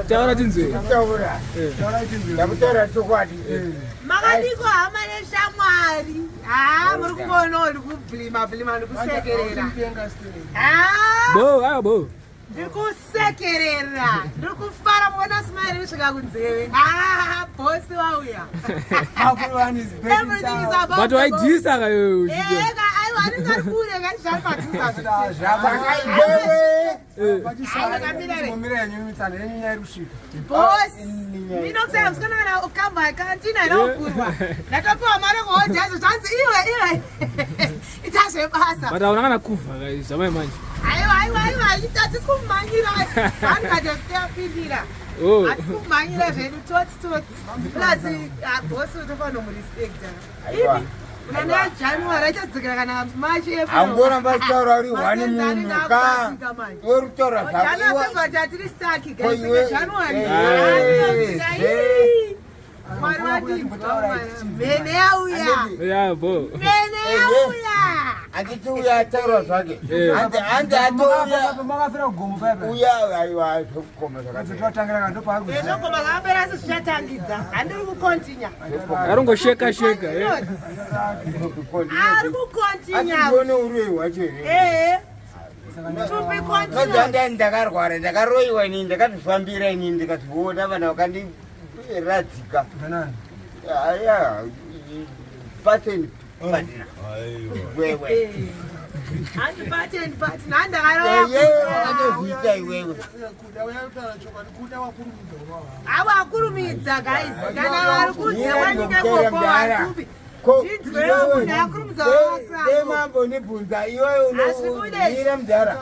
Taura chinzwe. Ndakutaura chokwadi. Makadiko hama neshamwari. Muri kuona uri kubhlima ndikusekerera. Bo. Ndikusekerera. Ndikufara muona smile kusvika kunzeve. Bosi wauya. Everything is about. But why disa kayo? Boss, Minox is going to come by cantina. It has a pass. But I'm not a kufa, guys. I mind. I just come my oh, I took my to plus boss of the respect. January, I just got a match. I'm going to tell you one in the car. You're I get to your terror again. And I told you, I don't go shake. I will continue. Ndakaroiwa ini ndakatofambira ini ndikatoona vanhu vakandiradzika. Aya, pattern patina. Wewe. Anti pattern ndakaroiwa. Iwewe. Awa kurumidza guys. Kana vari kudze wanyika kopo vari. Mambo nibvunza iwewe unoira mudhara.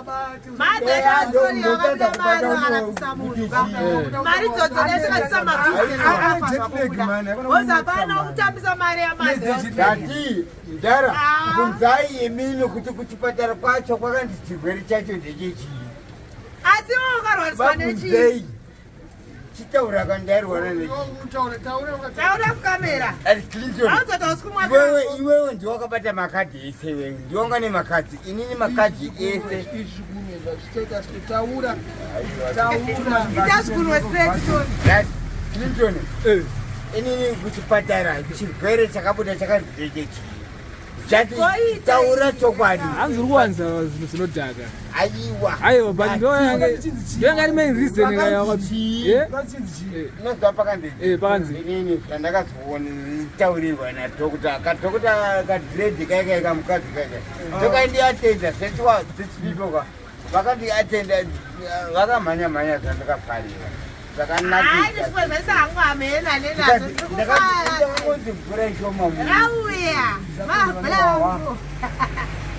Dati mudhara bvunzai yemino kuti kuchipatara kwacho kwakanzi chirwere chacho ndechechii. Asi ukarwariswa nechii? Chitaura kandarwara nechi. Taura kukamera. Iwewe ndiwe wakabata makadhi ese wewe. Ndionga nemakadhi. Inini makadhi ese. Clinton. Inini kuchipatara chirwere chakabuda chakanzi ndechechii. Jati taura chokwadi. Hanzi ruwanza zvinodhaka. Aiwa but ndongari main reason nozva pakanzi pakanzi inini zvandakazoona taurirwa nadhokota kadhokota kadredi kaika kamukadzi kaika tokandiatenda zvetipipoka vakandiatenda vakamhanya zvandakafarira ndakangonzi mvura ishoma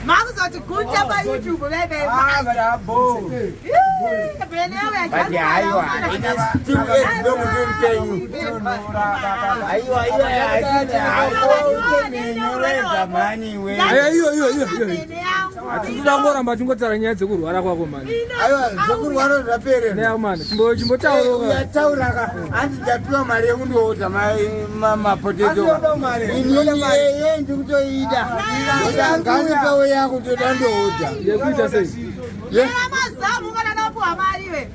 Makuzoti kuta pa YouTube bebe. Atitangoramba tingotaura nyaya dzekurwara kwako mani. Aiwa, dzekurwara zvapere. Ne mani, chimbotaura. Uyataura anzi ndapiwa mari yekundoota mapotato. Inini ndikutoida. Ngandipawo yako todandoota. Yekuita sei? Mazamu kana napuwa mari we.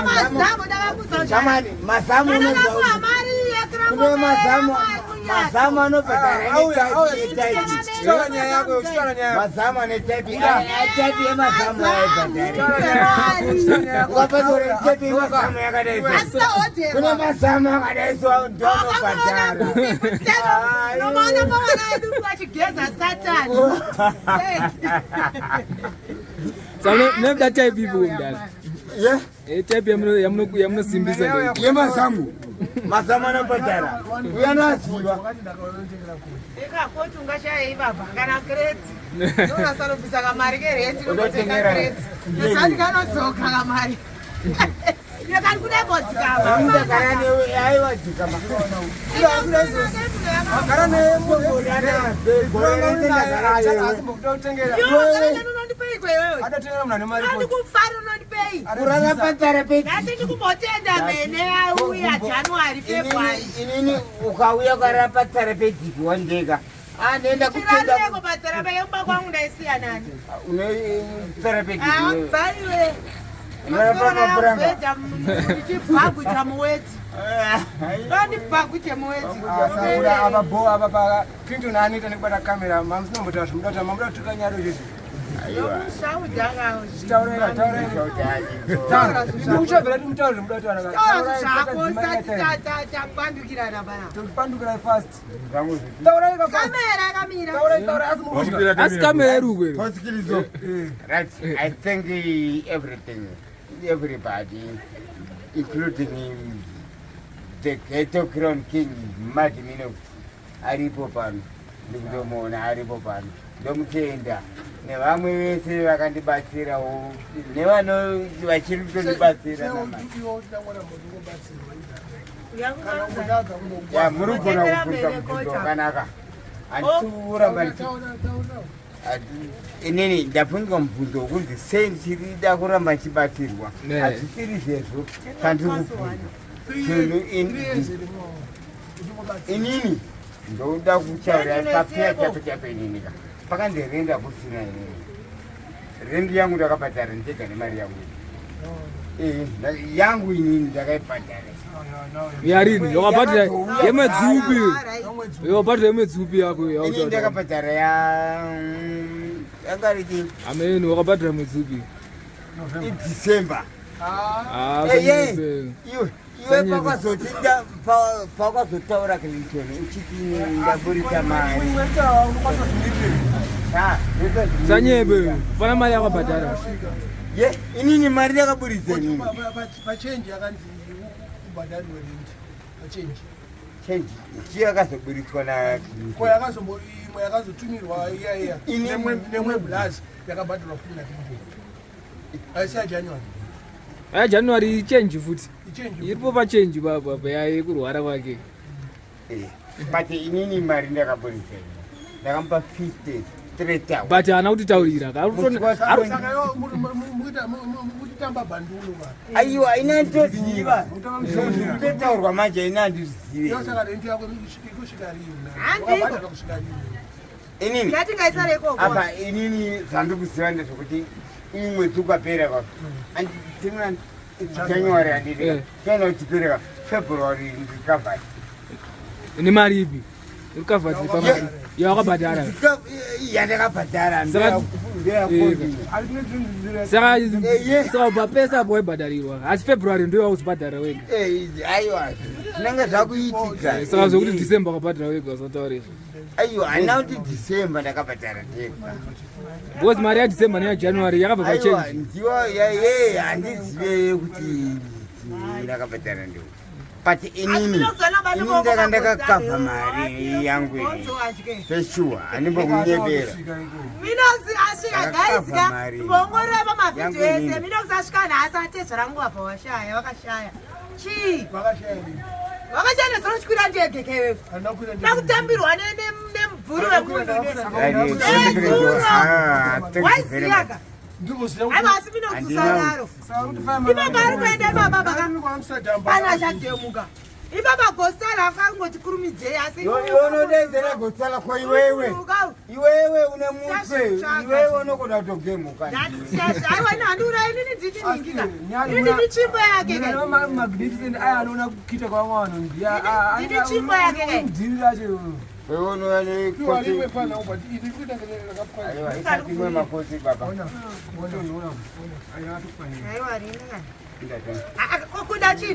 Mazamu ndakakudzwa. Chamani, mazamu unopuwa mari yekira. Kune mazamu anobhadhara netaipi. Mazamu anetaipi. Taipi yemazamu aibhadhara. Ukapazore taipi yemazamu yakadaiswa. Kune mazamu akadaiswa ndoanobhadhara. Nomana mwana yedu kwachigeza Satani. So name that type people mdala. Yeah. Type yamunosimbisa yemazamu. Mazamu anobhadhara. Uyanoziva. Ekakoti ungashaiva kana kreti. Ndonasanobvisa kamari kereti nokutenga kreti. Nesati kanodzoka kamari. Yakari kuda kodzikama. Ndakara newe aiwa dzikama. Akara newe mbogorana. Kurara patara peti. Ndikubotenda mene auya January February. Inini ukauya kurara patara peti wandeka. Nenda kutenda kwa patara peti yomba kwangu ndaisiya nani. Une patara peti. Baiwe. Chibhagu chamuwedzi. Doni bhagu chamuwedzi. Aba bo aba pa Clinton anita nekubata kamera mamsinombota zvimudata mamuda tuka Nyado izvi. Aiwa. Shaudanga. Taura. Uchabvira timutaura zvimudata naka. Tapandukirana bana. Topandukira fast. Taura ika fast. Kamera kamira. Taura asimuvira. Asi kamera rugwe. Posikilizo. Right. I thank everybody, including the Ghetto Crown King, Minox, aripo pano, ndomona aripo pano, ndomutenda. Nevamwe vese vakandibatsira nevano vachiri kutonibatsira muri kugona kubvunza mubvunzo wakanaka handisi kuramba inini ndafunga mubvunzo wokunzi sei ndichirida kuramba ndichibatsirwa hazvisiri zvezvo pandiri kubvunza inini ndoda kutaura papeya chape ininika pakandirenda kusina inini rendi yangu ndakabhadhara ndega nemari yangu inini ndakaibhadhara yarini wakabhadhara yemwedzi upi wakabhadhara yemwedzi upi yako inini ndakabhadhara yangariki ameni wakabhadhara mwedzi upi idhisemba iwe pakazotaura Clinton uchiti ndaburisa mari sanyebe fana mari yakabhadhara inini mari yakaburisa inini change chiyakazoburiswa yakazotumirwa nemwe blazi yakabhadharwa futi aisi yajanuary January change futi iripo pachange baba yekurwara kwake but inini mari ndakaburisa ndakampa 53,000 but haana kutitaurira mutitamba bhandulu aiwa ina nditoziva totaurwa manje ina handizive yosaka renti yako ikusvika inini apa inini zvandikuziva ndezvokuti ini mwedzi ukapera anditiona January handidika kana uchipereka February ndikavhati nemari ipi irikavhati pamari yawakabhadhara yandakabhadhara saka ubva pesa apo waibhadharirwa asi February ndo yauzobhadhara wega aiwa zvinenge zvakuitika saka zvokuti December wakabhadhara wega usataurezvo aiwa handina kuti December ndakabhadhara ndega because mari yaDecember neyaJanuary yakabva pachange ndiwa handizive kuti ndakabhadhara ndo but inini ndakakavha mari yangu peshuwa handimbo kunyebera Minox asvika gaizika mbongoreva pamavhidhiyo ese Minox asvika nhasi atezvera nguva bva washaya wakashaya chii wakashaya nezoro chikwira ndiegekewewe nakutambirwa nemubvuri wekunduwaiziaka aiva asi Minox usadaro ipapa ari kuenda baba pana chademuka ipapa gosala akangoti kurumidzei asi unodedzera gosala kwa iwewe une mutwe iwewe unokoda kutogemuka aiwa handiurai nini ndiningika ini michimbo yake Magribhi aya anoona kuita kwamwana ndini chimbo yake isati makoti baba Kuda chii